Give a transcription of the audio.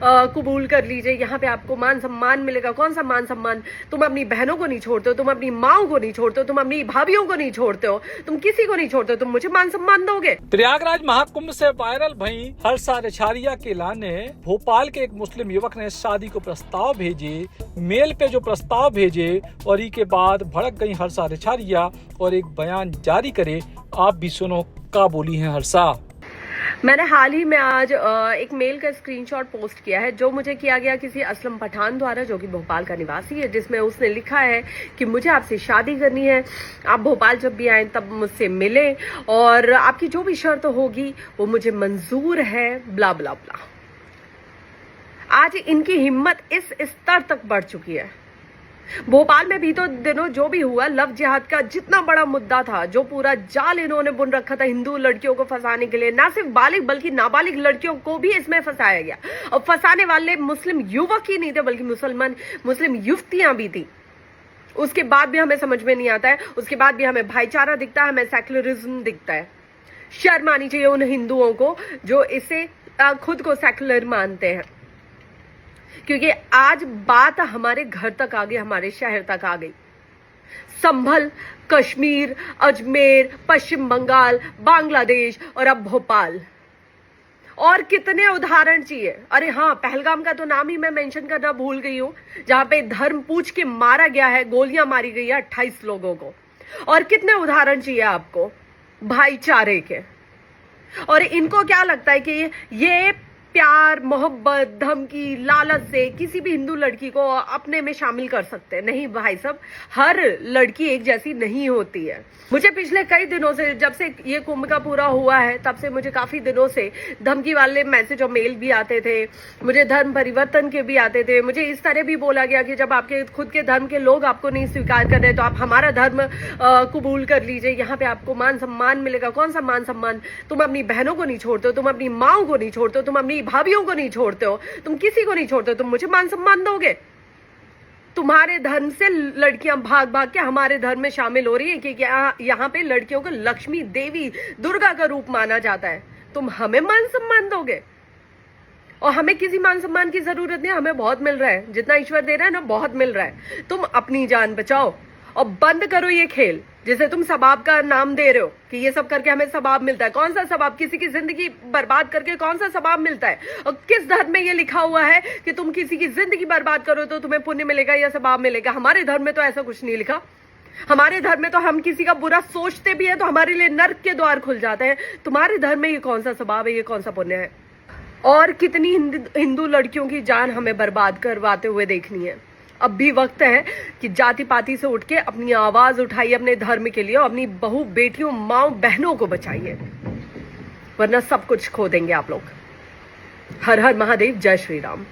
कबूल कर लीजिए, यहाँ पे आपको मान सम्मान मिलेगा। कौन सा मान सम्मान? तुम अपनी बहनों को नहीं छोड़ते हो, तुम अपनी माओ को नहीं छोड़ते हो, तुम अपनी भाभीियों को नहीं छोड़ते हो, तुम किसी को नहीं छोड़ते हो, तुम मुझे मान सम्मान दोगे? प्रयागराज महाकुंभ से वायरल भई हर्षा रेछारिया के लाने भोपाल के एक मुस्लिम युवक ने शादी को प्रस्ताव भेजे, मेल पे जो प्रस्ताव भेजे और ई के बाद भड़क गई हर्षा रेछारिया और एक बयान जारी करे। आप भी सुनो क्या बोली हैं हर्षा। मैंने हाल ही में आज एक मेल का स्क्रीनशॉट पोस्ट किया है जो मुझे किया गया किसी असलम पठान द्वारा, जो कि भोपाल का निवासी है, जिसमें उसने लिखा है कि मुझे आपसे शादी करनी है, आप भोपाल जब भी आए तब मुझसे मिले और आपकी जो भी शर्त होगी वो मुझे मंजूर है, ब्ला ब्ला ब्ला। आज इनकी हिम्मत इस स्तर तक बढ़ चुकी है। भोपाल में भी तो दिनों जो भी हुआ, लव जिहाद का जितना बड़ा मुद्दा था, जो पूरा जाल इन्होंने बुन रखा था हिंदू लड़कियों को फंसाने के लिए, ना सिर्फ बालिग बल्कि नाबालिग लड़कियों को भी इसमें फंसाया गया। और फंसाने वाले मुस्लिम युवक ही नहीं थे बल्कि मुस्लिम युवतियां भी थी। उसके बाद भी हमें समझ में नहीं आता है, उसके बाद भी हमें भाईचारा दिखता है, हमें सेक्युलरिज्म दिखता है। शर्म आनी चाहिए उन हिंदुओं को जो इसे खुद को सेक्युलर मानते हैं, क्योंकि आज बात हमारे घर तक आ गई, हमारे शहर तक आ गई। संभल, कश्मीर, अजमेर, पश्चिम बंगाल, बांग्लादेश और अब भोपाल। और कितने उदाहरण चाहिए? अरे हाँ, पहलगाम का तो नाम ही मैं मेंशन करना भूल गई हूं, जहां पे धर्म पूछ के मारा गया है, गोलियां मारी गई है 28 लोगों को। और कितने उदाहरण चाहिए आपको भाईचारे के? और इनको क्या लगता है कि ये प्यार, मोहब्बत, धमकी, लालच से किसी भी हिंदू लड़की को अपने में शामिल कर सकते हैं? नहीं भाई साहब, हर लड़की एक जैसी नहीं होती है। मुझे पिछले कई दिनों से, जब से ये कुंभ का पूरा हुआ है तब से मुझे काफी दिनों से धमकी वाले मैसेज और मेल भी आते थे, मुझे धर्म परिवर्तन के भी आते थे। मुझे इस तरह भी बोला गया कि जब आपके खुद के धर्म के लोग आपको नहीं स्वीकार कर रहे तो आप हमारा धर्म कबूल कर लीजिए, यहाँ पे आपको मान सम्मान मिलेगा। कौन सा मान सम्मान? तुम अपनी बहनों को नहीं छोड़ते हो, तुम अपनी माओ को नहीं छोड़ते हो, तुम अपनी भाभीियों को नहीं छोड़ते हो, तुम किसी को नहीं छोड़ते हो, तुम मुझे मान सम्मान दोगे? तुम्हारे धर्म से लड़कियां भाग भाग के हमारे धर्म में शामिल हो रही है कि यहाँ पे लड़कियों को लक्ष्मी, देवी, दुर्गा का रूप माना जाता है। तुम हमें मान सम्मान दोगे? और हमें किसी मान सम्मान की जरूरत नहीं, हमें बहुत मिल रहा है, जितना ईश्वर दे रहा है ना, बहुत मिल रहा है। तुम अपनी जान बचाओ और बंद करो ये खेल जिसे तुम सबाब का नाम दे रहे हो कि ये सब करके हमें सबाब मिलता है। कौन सा सबाब? किसी की जिंदगी बर्बाद करके कौन सा सबाब मिलता है? और किस धर्म में ये लिखा हुआ है कि तुम किसी की जिंदगी बर्बाद करो तो तुम्हें पुण्य मिलेगा या सबाब मिलेगा? हमारे धर्म में तो ऐसा कुछ नहीं लिखा। हमारे धर्म में तो हम किसी का बुरा सोचते भी है तो हमारे लिए नर्क के द्वार खुल जाते हैं। तुम्हारे धर्म में ये कौन सा सबाब है, ये कौन सा पुण्य है? और कितनी हिंदू लड़कियों की जान हमें बर्बाद करवाते हुए देखनी है। अब भी वक्त है कि जाति पाति से उठ के अपनी आवाज उठाइए अपने धर्म के लिए और अपनी बहू, बेटियों, माओ, बहनों को बचाइए, वरना सब कुछ खो देंगे आप लोग। हर हर महादेव, जय श्री राम।